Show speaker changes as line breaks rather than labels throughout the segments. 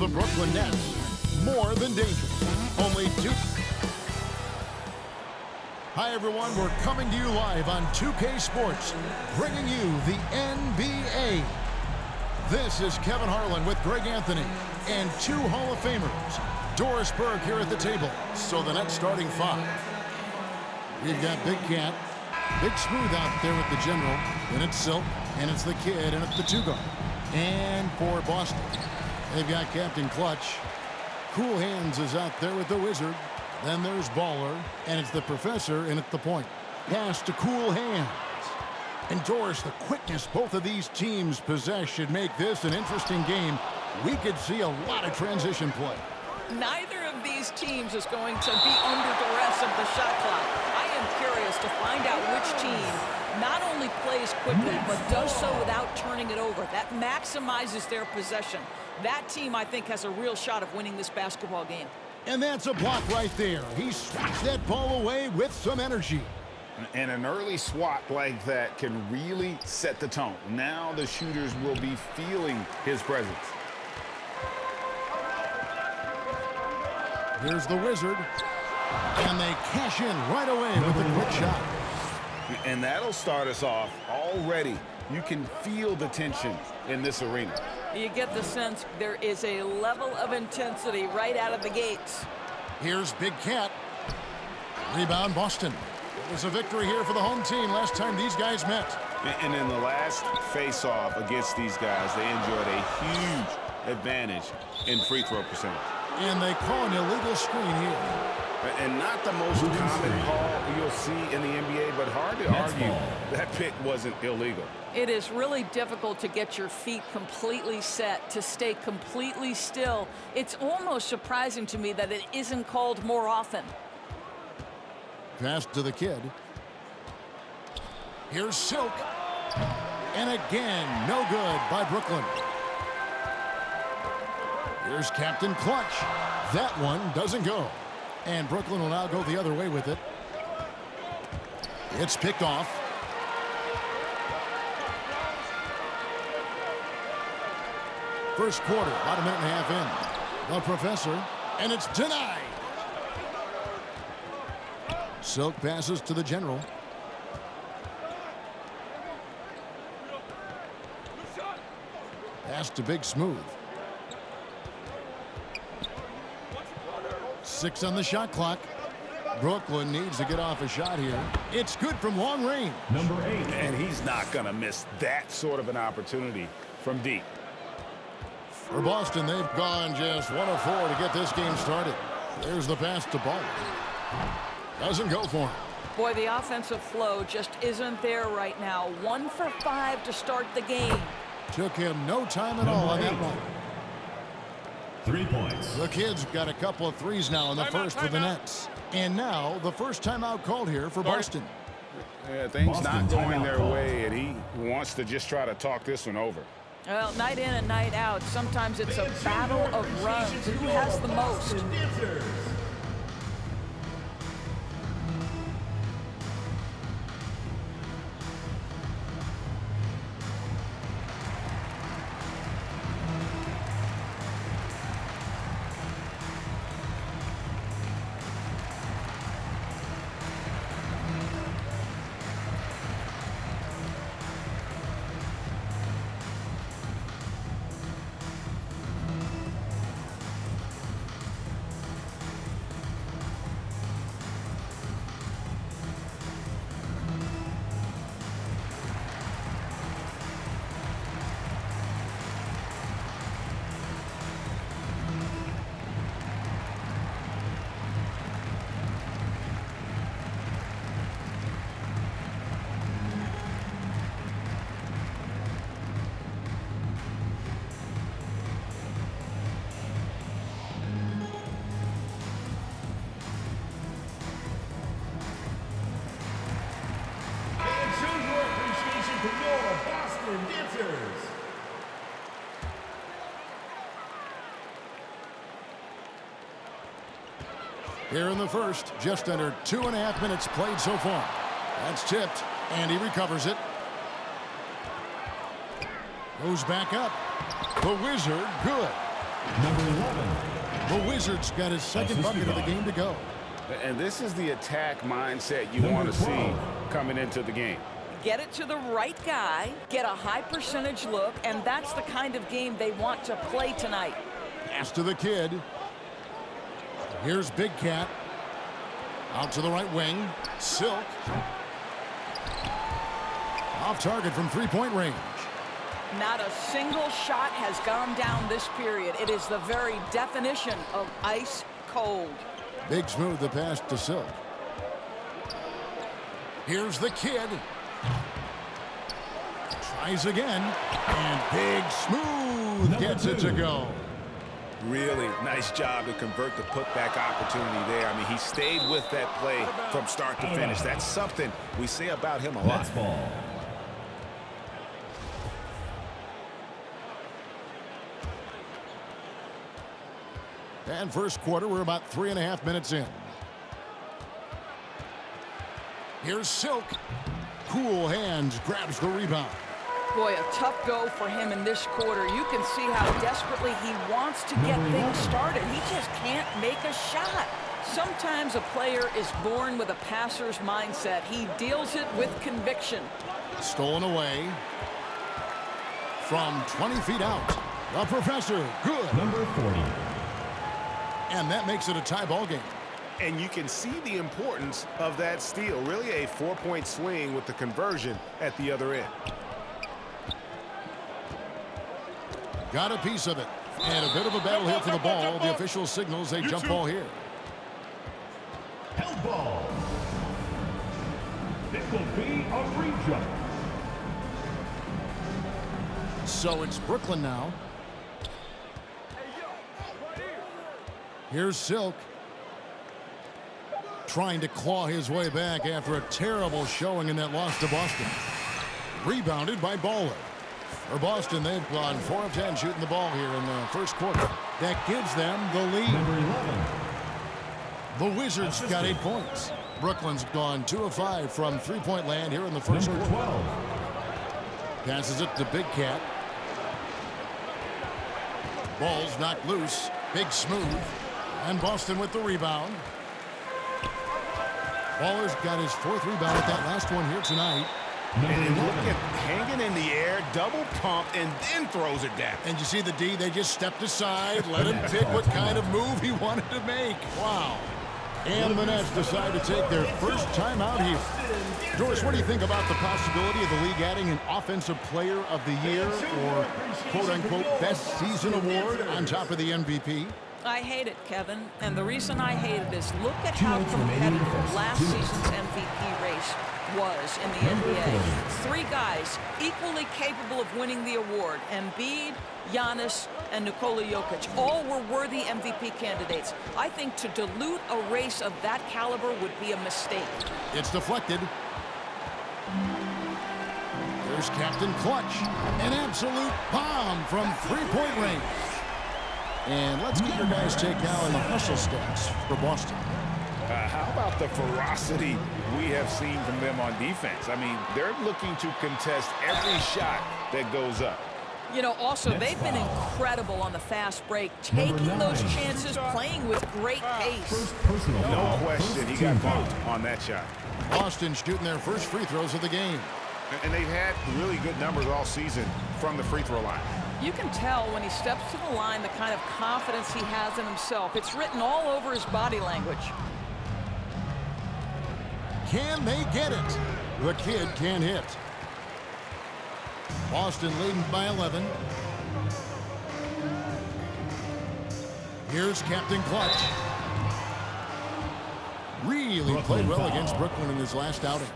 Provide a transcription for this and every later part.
the Brooklyn Nets. More than dangerous. Only two. Hi, everyone. We're coming to you live on 2K Sports, bringing you the NBA. This is Kevin Harlan with Greg Anthony and two Hall of Famers, Doris Berg here at the table. So the Nets starting five. We've got Big Cat, Big Smooth out there with the general. Then it's Silk, and it's the kid, and it's the two-guard. And for Boston, they've got Captain Clutch. Cool Hands is out there with the Wizard. Then there's Baller, and it's the Professor, and it's the point. Pass to Cool Hands. And Doris, the quickness both of these teams possess should make this an interesting game. We could see a lot of transition play.
Neither of these teams is going to be under duress of the shot clock. I am curious to find out which team not only plays quickly, but does so without turning it over. That maximizes their possession. That team, I think, has a real shot of winning this basketball game.
And that's a block right there. He swats that ball away with some energy.
And an early swat like that can really set the tone. Now the shooters will be feeling his presence.
Here's the Wizard. And they cash in right away with a quick shot.
And that'll start us off already. You can feel the tension in this arena.
You get the sense there is a level of intensity right out of the gates.
Here's Big Cat. Rebound, Boston. It was a victory here for the home team last time these guys met.
And in the last face-off against these guys, they enjoyed a huge advantage in free throw percentage.
And they call an illegal screen here.
And not the most common call you'll see in the NBA, but hard to argue that pick wasn't illegal.
It is really difficult to get your feet completely set, to stay completely still. It's almost surprising to me that it isn't called more often.
Pass to the kid. Here's Silk. And again, no good by Brooklyn. Here's Captain Clutch. That one doesn't go. And Brooklyn will now go the other way with it. It's picked off. First quarter, about a minute and a half in. The Professor, and it's denied. Silk passes to the general. Pass to Big Smooth. 6 on the shot clock. Brooklyn needs to get off a shot here. It's good from long range.
Number 8. And he's not going to miss that sort of an opportunity from deep.
For Boston, they've gone just 1 of 4 to get this game started. There's the pass to Ball. Doesn't go for him.
Boy, the offensive flow just isn't there right now. 1 for 5 to start the game.
Took him no time at all on that one.
3 points.
The kids got a couple of threes now in the first for the Nets. And now the first timeout called here for Boston.
Yeah, things not going their way, and he wants to just try to talk this one over.
Well, night in and night out, sometimes it's a battle of runs. Who has the most?
Here in the first, just under 2.5 minutes played so far. That's tipped, and he recovers it. Goes back up. The Wizard, good.
Number
The Wizards got his second bucket of the game to go.
And this is the attack mindset you want to see coming into the game.
Get it to the right guy, get a high percentage look, and that's the kind of game they want to play tonight.
Pass to the kid. Here's Big Cat. Out to the right wing. Silk. Off target from three-point range.
Not a single shot has gone down this period. It is the very definition of ice cold.
Big Smooth the pass to Silk. Here's the kid. Tries again. And Big Smooth gets it to go.
Really nice job to convert the putback opportunity there. I mean, he stayed with that play from start to finish. That's something we say about him a lot.
That's ball.
And first quarter, we're about 3.5 minutes in. Here's Silk. Cool hands, grabs the rebound.
Boy, a tough go for him in this quarter. You can see how desperately he wants to get things started. He just can't make a shot. Sometimes a player is born with a passer's mindset. He deals it with conviction.
Stolen away. From 20 feet out. The Professor, good.
Number 40.
And that makes it a tie ball game.
And you can see the importance of that steal. Really a 4-point swing with the conversion at the other end.
Got a piece of it. And a bit of a battle here for the ball. The official signals a jump ball here.
Held ball. It will be a re-jump.
So it's Brooklyn now. Here's Silk. Trying to claw his way back after a terrible showing in that loss to Boston. Rebounded by Baller. For Boston, they've gone 4 of 10 shooting the ball here in the first quarter. That gives them the lead.
Number 11.
The Wizards got 8 points. Brooklyn's gone 2 of 5 from three-point land here in the first
Number
quarter.
12.
Passes it to Big Cat. Ball's knocked loose. Big Smooth. And Boston with the rebound. Baller's got his 4th rebound at that last one here tonight.
And look at hanging in the air, double pump, and then throws it down.
And you see the D, they just stepped aside, let him pick what kind of move he wanted to make. Wow. And the Nets decide to take their first time out here. Doris, what do you think about the possibility of the league adding an Offensive Player of the Year or quote-unquote best season award on top of the MVP?
I hate it, Kevin. And the reason I hate it is look at how competitive last season's MVP race was in the NBA. 3 guys equally capable of winning the award. Embiid, Giannis, and Nikola Jokic. All were worthy MVP candidates. I think to dilute a race of that caliber would be a mistake.
It's deflected. There's Captain Clutch. An absolute bomb from three-point range. And let's get your guys' take now on the hustle stats for Boston.
How about the ferocity we have seen from them on defense? I mean, they're looking to contest every shot that goes up.
You know, also, they've been incredible on the fast break, taking those chances, playing with great pace.
No question, he got bumped on that shot.
Boston shooting their first free throws of the game.
And they've had really good numbers all season from the free throw line.
You can tell when he steps to the line the kind of confidence he has in himself. It's written all over his body language.
Can they get it? The kid can't hit. Boston leading by 11. Here's Captain Clutch. Really played well against Brooklyn in his last outing.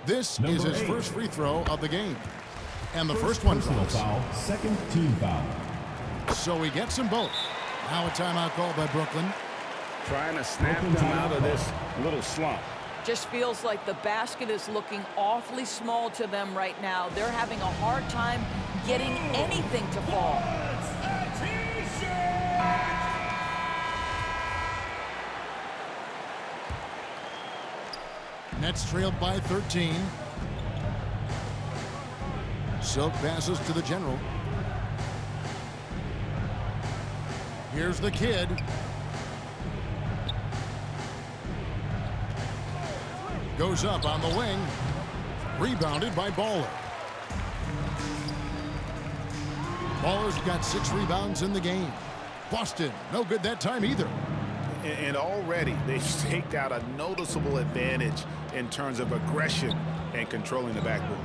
This is his first free throw of the game. And the first one drops.
Foul, second team foul.
So he gets them both. Now a timeout call by Brooklyn.
Trying to snap them out of this little slump.
Just feels like the basket is looking awfully small to them right now. They're having a hard time getting anything to fall.
Nets trailed by 13. Silk passes to the general. Here's the kid. Goes up on the wing. Rebounded by Baller. Baller's got 6 rebounds in the game. Boston, no good that time either.
And already they've staked out a noticeable advantage in terms of aggression and controlling the backboard.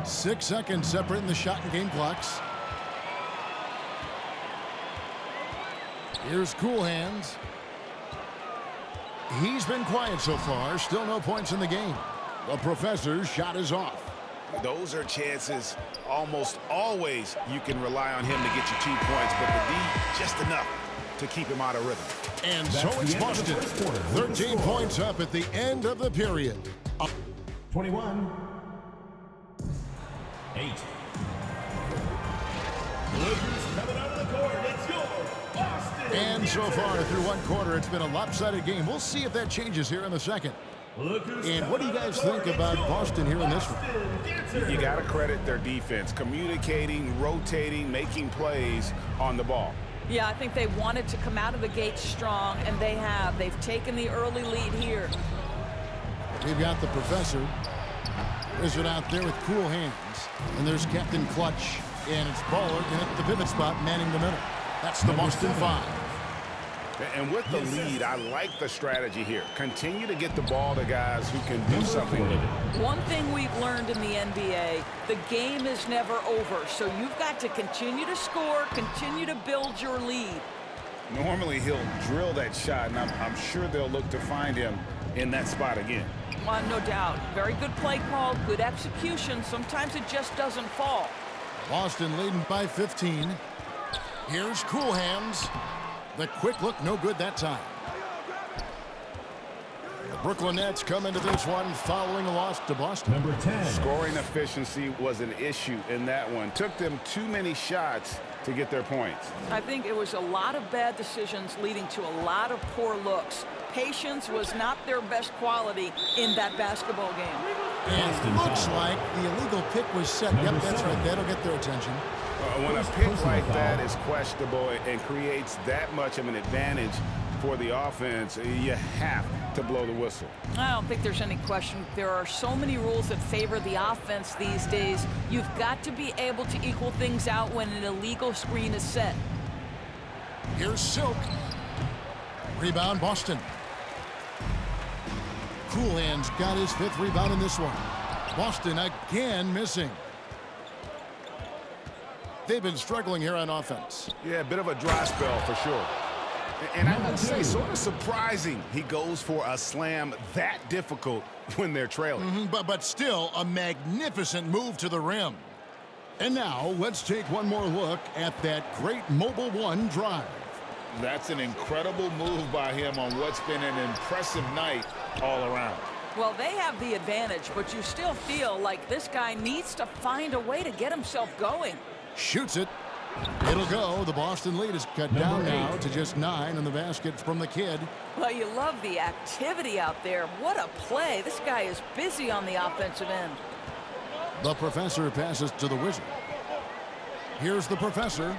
6 seconds separating the shot and game clocks. Here's Cool Hands. He's been quiet so far. Still no points in the game. The professor's shot is off.
Those are chances almost always you can rely on him to get you 2 points, but the D just enough to keep him out of rhythm.
And so it's Boston. 13 points up at the end of the period.
21. 8. Lakers coming out of the court. It's yours, Boston.
And so far through one quarter, it's been a lopsided game. We'll see if that changes here in the second. And what do you guys think about Boston here in this one?
You got to credit their defense, communicating, rotating, making plays on the ball.
Yeah, I think they wanted to come out of the gate strong, and they have. They've taken the early lead here.
We've got the professor. Wizard out there with cool hands. And there's Captain Clutch. And it's Baller in the pivot spot, manning the middle. That's the Boston 5.
And with the lead, I like the strategy here. Continue to get the ball to guys who can do something with it.
One thing we've learned in the NBA, the game is never over. So you've got to continue to score, continue to build your lead.
Normally, he'll drill that shot, and I'm sure they'll look to find him in that spot again.
No doubt. Very good play call, good execution. Sometimes it just doesn't fall.
Boston leading by 15. Here's Cool Hands. The quick look, no good that time. The Brooklyn Nets come into this one following a loss to Boston.
Number 10.
Scoring efficiency was an issue in that one. Took them too many shots to get their points.
I think it was a lot of bad decisions leading to a lot of poor looks. Patience was not their best quality in that basketball game.
And it looks like the illegal pick was set. Yep, that's right. That'll get their attention.
When a pick like that is questionable and creates that much of an advantage for the offense, you have to blow the whistle.
I don't think there's any question. There are so many rules that favor the offense these days. You've got to be able to equal things out when an illegal screen is set.
Here's Silk. Rebound, Boston. Cool Hands got his 5th rebound in this one. Boston again missing. They've been struggling here on offense.
Yeah, a bit of a dry spell for sure. And I would say sort of surprising he goes for a slam that difficult when they're trailing.
But still a magnificent move to the rim. And now let's take one more look at that great Mobile One drive.
That's an incredible move by him on what's been an impressive night all around.
Well, they have the advantage, but you still feel like this guy needs to find a way to get himself going.
Shoots it. It'll go. The Boston lead is cut down now to just 9 in the basket from the kid.
Well, you love the activity out there. What a play. This guy is busy on the offensive end.
The professor passes to the Wizard. Here's the professor.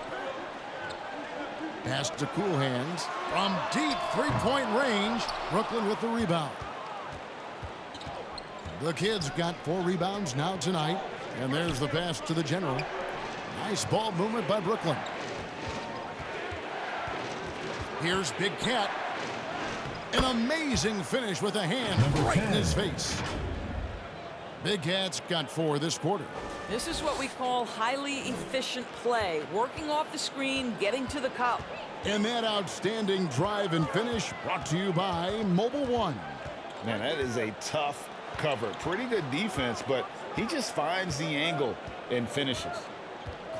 Pass to Cool Hands. From deep three-point range, Brooklyn with the rebound. The kid's got 4 rebounds now tonight. And there's the pass to the general. Nice ball movement by Brooklyn. Here's Big Cat. An amazing finish with a hand right in his face. Big Cat's got 4 this quarter.
This is what we call highly efficient play. Working off the screen, getting to the cup.
And that outstanding drive and finish brought to you by Mobile One.
Man, that is a tough cover. Pretty good defense, but he just finds the angle and finishes.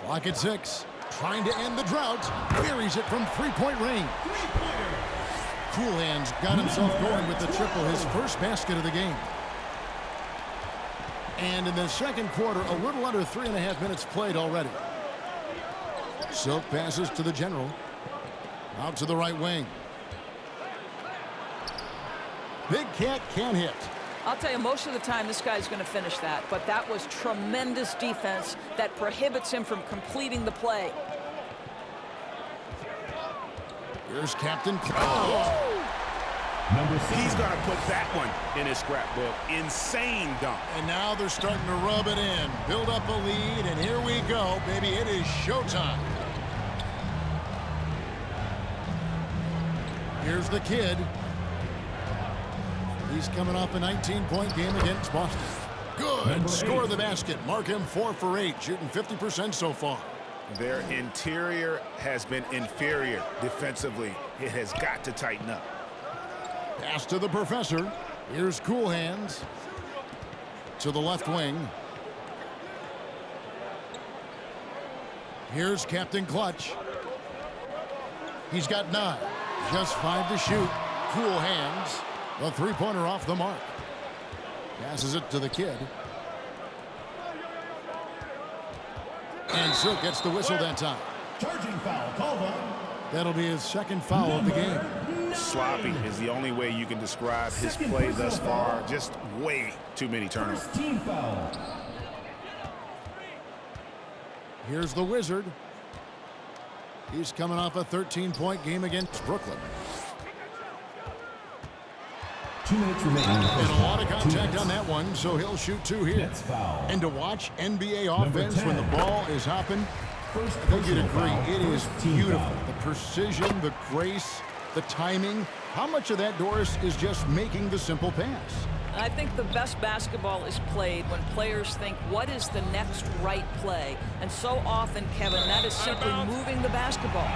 Clock at 6. Trying to end the drought. Buries it from three-point range. Cool Hands got himself going with the triple, his first basket of the game. And in the second quarter, a little under 3.5 minutes played already. Silk passes to the general. Out to the right wing. Big Cat can't hit.
I'll tell you, most of the time this guy's going to finish that, but that was tremendous defense that prohibits him from completing the play.
Here's Captain. Oh!
He's going to put that one in his scrapbook. Insane dunk.
And now they're starting to rub it in. Build up a lead, and here we go, baby. It is showtime. Here's the kid. He's coming off a 19-point game against Boston. Good. Score the basket. Mark him 4 for 8, shooting 50% so far.
Their interior has been inferior defensively. It has got to tighten up.
Pass to the professor. Here's Cool Hands to the left wing. Here's Captain Clutch. He's got 9. Just 5 to shoot. Cool Hands. A three-pointer off the mark. Passes it to the kid. And Silk gets the whistle that time.
Charging foul called on.
That'll be his second foul of the game.
Sloppy is the only way you can describe his play thus far. Just way too many turnovers.
Team foul.
Here's the Wizard. He's coming off a 13-point game against Brooklyn.
2 minutes remaining.
And a lot of contact on that one, so he'll shoot 2 here. And to watch NBA offense when the ball is hopping, I think you'd agree, it is beautiful. The precision, the grace, the timing. How much of that, Doris, is just making the simple pass?
I think the best basketball is played when players think, what is the next right play? And so often, Kevin, that is simply moving the basketball.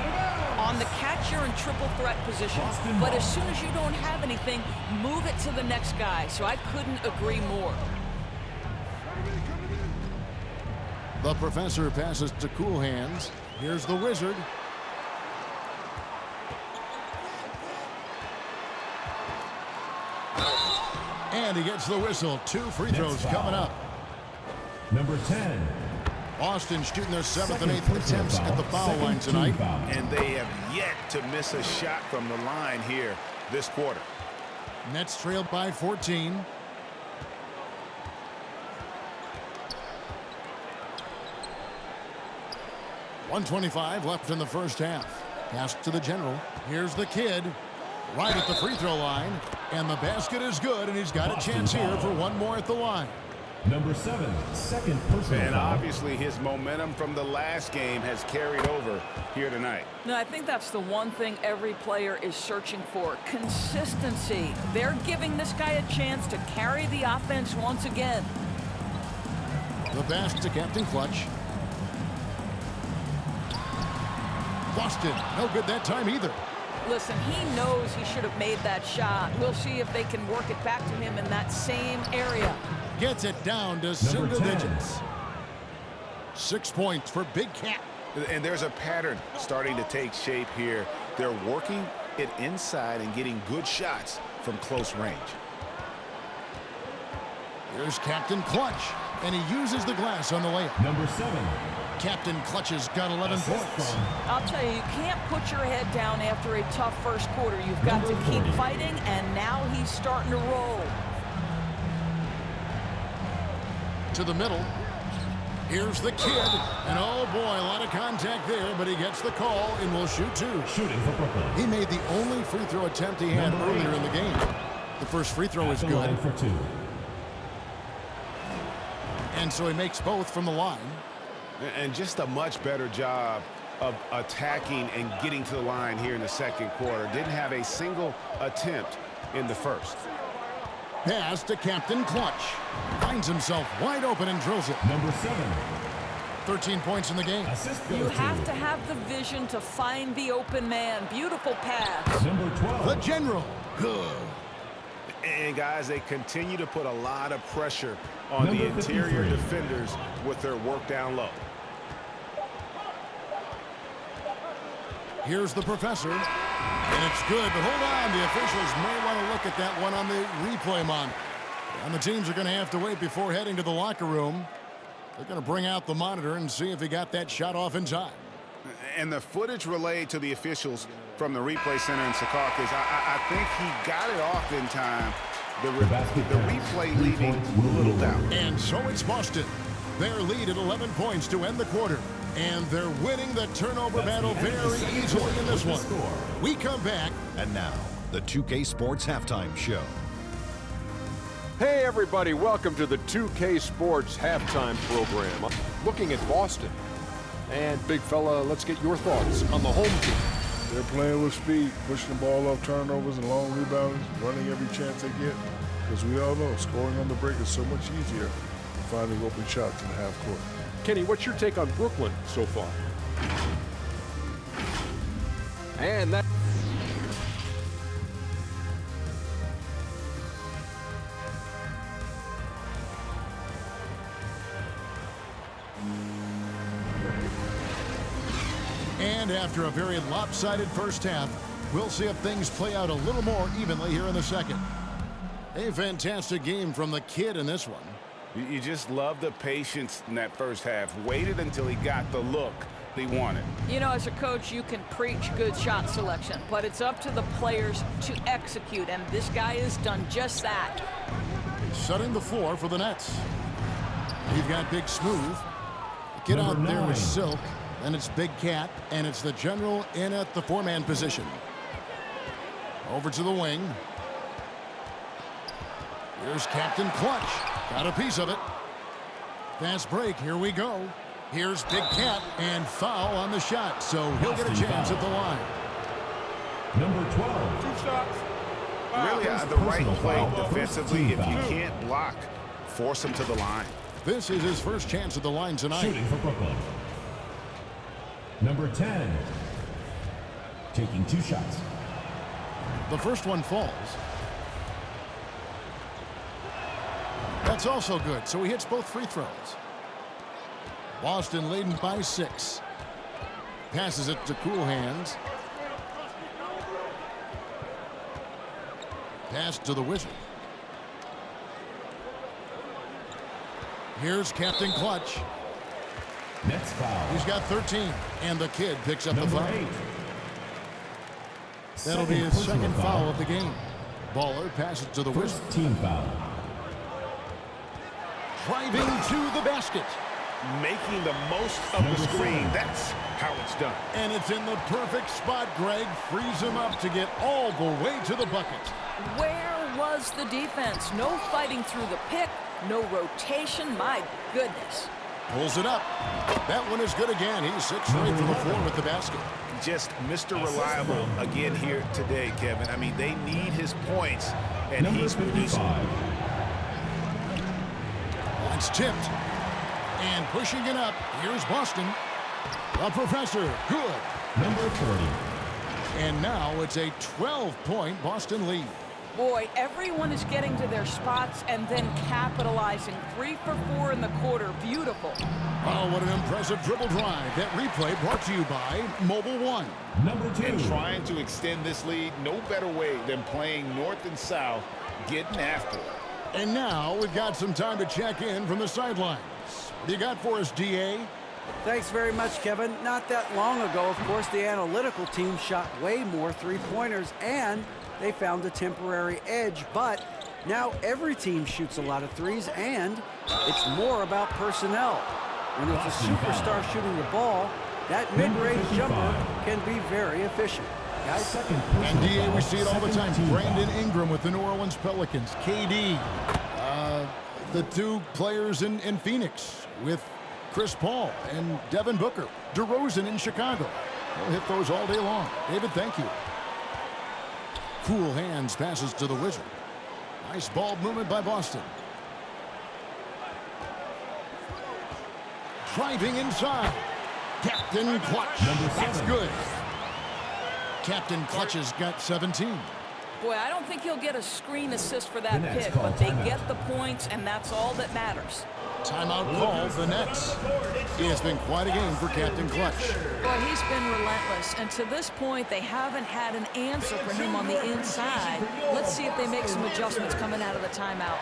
On the catch, you're in triple threat position. But as soon as you don't have anything, move it to the next guy. So I couldn't agree more.
The professor passes to Cool Hands. Here's the Wizard. And he gets the whistle. 2 free throws coming up.
Number 10.
Boston shooting their 7th and 8th attempts at the foul line tonight.
And they have yet to miss a shot from the line here this quarter.
Nets trailed by 14. .125 left in the first half. Pass to the general. Here's the kid. Right at the free throw line. And the basket is good, and he's got a chance here for one more at the line.
Number 7, second personal
And
foul.
obviously his momentum from the last game has carried over here tonight.
No, I think that's the one thing every player is searching for. Consistency. They're giving this guy a chance to carry the offense once again.
The pass to Captain Clutch. Boston, no good that time either.
Listen, he knows he should have made that shot. We'll see if they can work it back to him in that same area.
Gets it down to single digits. 6 points for Big Cat.
And there's a pattern starting to take shape here. They're working it inside and getting good shots from close range.
Here's Captain Clutch, and he uses the glass on the layup.
Number 7.
Captain Clutch has got 11 points.
I'll tell you, you can't put your head down after a tough first quarter. You've got to keep fighting, and now he's starting to roll.
To the middle. Here's the kid. And oh boy, a lot of contact there, but he gets the call and will shoot 2.
Shooting for Brooklyn.
He made the only free throw attempt he had earlier in the game. The first free throw is good.
For 2.
And so he makes both from the line.
And just a much better job of attacking and getting to the line here in the second quarter. Didn't have a single attempt in the first.
Pass to Captain Clutch. Finds himself wide open and drills it.
Number 7.
13 points in the game.
You have to have the vision to find the open man. Beautiful pass.
Number 12.
The general. Good.
And guys, they continue to put a lot of pressure on the interior defenders with their work down low.
Here's the professor. And it's good, but hold on. The officials may want to look at that one on the replay monitor. And the teams are going to have to wait before heading to the locker room. They're going to bring out the monitor and see if he got that shot off in time.
And the footage relayed to the officials from the replay center in Secaucus, I think he got it off in time. The replay leaving little doubt.
And so it's Boston. Their lead at 11 points to end the quarter. And they're winning the turnover battle very easily in this one. We come back.
And now,
the 2K Sports Halftime Show.
Hey everybody, welcome to the 2K Sports Halftime program. Looking at Boston. And big fella, let's get your thoughts on the home team.
They're playing with speed, pushing the ball off turnovers and long rebounds, running every chance they get. Because we all know scoring on the break is so much easier than finding open shots in the half court.
Kenny, what's your take on Brooklyn so far? And that...
And after a very lopsided first half, we'll see if things play out a little more evenly here in the second. A fantastic game from the kid in this one.
You just love the patience in that first half. Waited until he got the look he wanted.
You know, as a coach, you can preach good shot selection, but it's up to the players to execute, and this guy has done just that.
Setting the floor for the Nets. You've got Big Smooth. Get out there with Silk. And it's Big Cat, and it's the general in at the four-man position. Over to the wing. Here's Captain Clutch. Got a piece of it. Fast break. Here we go. Here's Big Cat, and foul on the shot, so he'll get a chance at the line.
Number 12.
2 shots. Really the right play defensively. If you can't block, force him to the line.
This is his first chance at the line tonight.
Shooting for Brooklyn. Number 10. Taking 2 shots.
The first one falls. That's also good, so he hits both free throws. Boston leading by 6. Passes it to Cool Hands. Pass to the Wizard. Here's Captain Clutch.
Next foul.
He's got 13, and the kid picks up the foul.
8.
That'll be his second foul of the game. Baller passes to the Wizard.
First team foul.
Driving to the basket.
Making the most of the screen. That's how it's done.
And it's in the perfect spot, Greg. Frees him up to get all the way to the bucket.
Where was the defense? No fighting through the pick, no rotation. My goodness.
Pulls it up. That one is good again. He's 6 straight from the floor with the basket.
Just Mr. Reliable again here today, Kevin. I mean, they need his points, and he's producing.
It's tipped. And pushing it up. Here's Boston. The professor. Good.
Number 40.
And now it's a 12-point Boston lead.
Boy, everyone is getting to their spots and then capitalizing. 3 for 4 in the quarter. Beautiful.
Oh, what an impressive dribble drive. That replay brought to you by Mobile One.
Number 2.
And trying to extend this lead, no better way than playing north and south, getting after it.
And now we've got some time to check in from the sidelines. What do you got for us, DA?
Thanks very much, Kevin. Not that long ago, of course, the analytical team shot way more three-pointers, and they found a temporary edge. But now every team shoots a lot of threes, and it's more about personnel. When it's a superstar shooting the ball, that mid-range jumper can be very efficient. Guys,
And DA, we see it all the time. Brandon Ingram with the New Orleans Pelicans. KD, the 2 players in Phoenix with Chris Paul and Devin Booker. DeRozan in Chicago. They'll hit those all day long. David, thank you. Cool Hands passes to the Wizard. Nice ball movement by Boston. Driving inside. Captain Clutch. That's good. Captain Clutch has got 17.
Boy, I don't think he'll get a screen assist for that pick, but they get the points, and that's all that matters.
Timeout called the Nets. It's been quite a game for Captain Clutch.
Boy, he's been relentless, and to this point, they haven't had an answer for him on the inside. Let's see if they make some adjustments coming out of the timeout.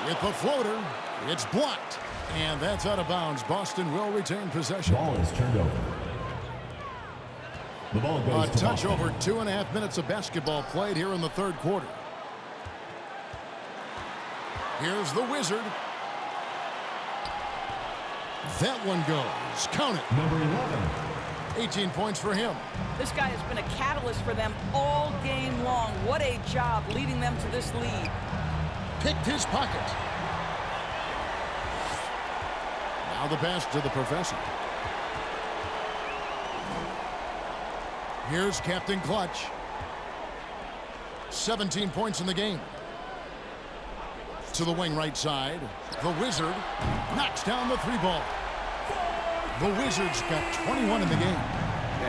With the floater, it's blocked. And that's out of bounds. Boston will retain possession.
Ball is turned over. The ball goes
A touch over 2.5 minutes of basketball played here in the third quarter. Here's the Wizard. That one goes. Count it.
Number 11.
18 points for him.
This guy has been a catalyst for them all game long. What a job leading them to this lead.
Picked his pocket. Now the pass to the professor. Here's Captain Clutch. 17 points in the game. To the wing right side. The Wizard knocks down the 3-ball. The Wizards got 21 in the game.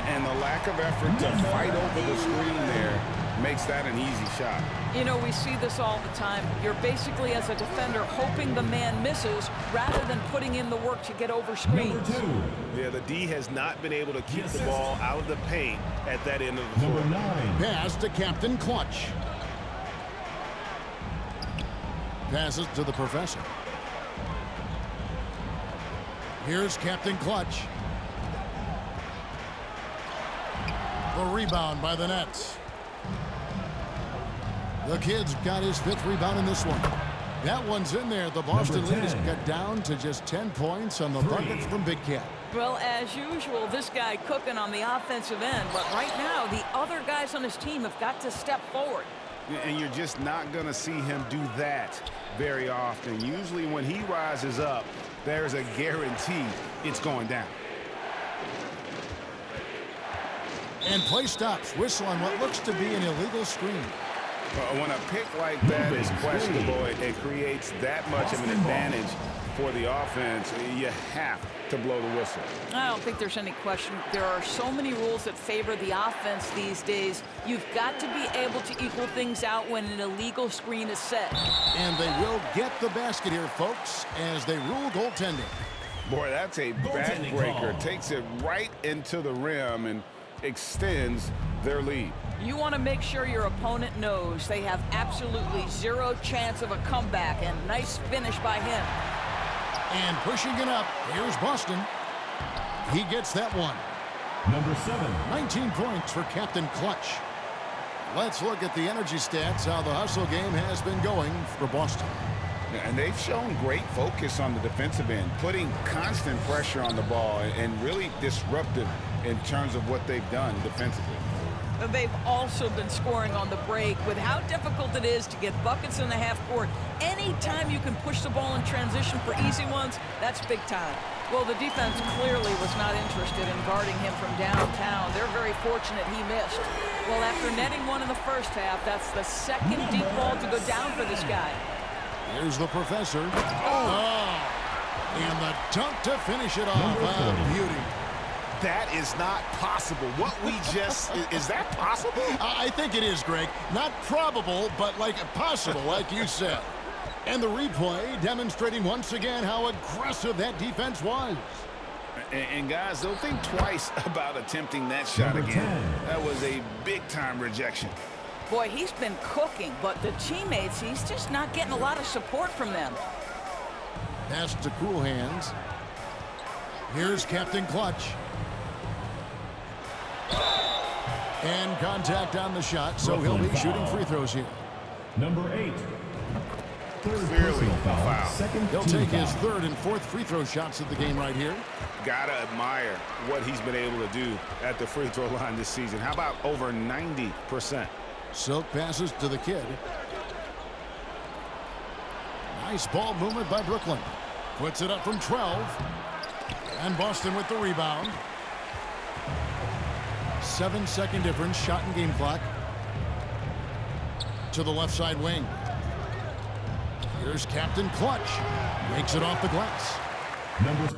And the lack of effort to fight over the screen there makes that an easy shot.
You know, we see this all the time. You're basically, as a defender, hoping the man misses rather than putting in the work to get over screens.
Yeah, the D has not been able to keep the ball out of the paint at that end of the floor.
Pass to Captain Clutch. Passes to the professor. Here's Captain Clutch. The rebound by the Nets. The kid's got his 5th rebound in this one. That one's in there. The Boston lead is cut down to just 10 points on the bucket from Big Cat.
Well, as usual, this guy cooking on the offensive end. But right now, the other guys on his team have got to step forward.
And you're just not going to see him do that very often. Usually when he rises up, there's a guarantee it's going down.
And play stops. Whistle on what looks to be an illegal screen.
When a pick like that is questionable, it creates that much of an advantage for the offense. You have to blow the whistle.
I don't think there's any question. There are so many rules that favor the offense these days. You've got to be able to equal things out when an illegal screen is set.
And they will get the basket here, folks, as they rule goaltending.
Boy, that's a backbreaker. Takes it right into the rim and extends their lead.
You want to make sure your opponent knows they have absolutely zero chance of a comeback, and nice finish by him.
And pushing it up, here's Boston. He gets that one.
Number 7.
19 points for Captain Clutch. Let's look at the energy stats, how the hustle game has been going for Boston.
And they've shown great focus on the defensive end, putting constant pressure on the ball and really disruptive in terms of what they've done defensively.
They've also been scoring on the break. With how difficult it is to get buckets in the half court, anytime you can push the ball in transition for easy ones, that's big time. Well, the defense clearly was not interested in guarding him from downtown. They're very fortunate he missed. Well, after netting one in the first half, that's the second deep ball to go down for this guy.
Here's the professor. And the dunk to finish it off. Beauty.
That is not possible. What we just, is that possible?
I think it is, Greg. Not probable, but like possible, like you said. And the replay demonstrating once again how aggressive that defense was.
And guys, don't think twice about attempting that shot again. That was a big-time rejection.
Boy, he's been cooking, but the teammates, he's just not getting a lot of support from them.
Pass to cool hands. Here's Captain Clutch. And contact on the shot, so he'll be shooting free throws here.
Number 8.
Clearly a foul.
He'll take his 3rd and 4th free throw shots of the game right here.
Gotta admire what he's been able to do at the free throw line this season. How about over 90%?
Silk passes to the kid. Nice ball movement by Brooklyn. Puts it up from 12. And Boston with the rebound. 7-second difference, shot and game clock. To the left side wing. Here's Captain Clutch. Makes it off the glass.
Number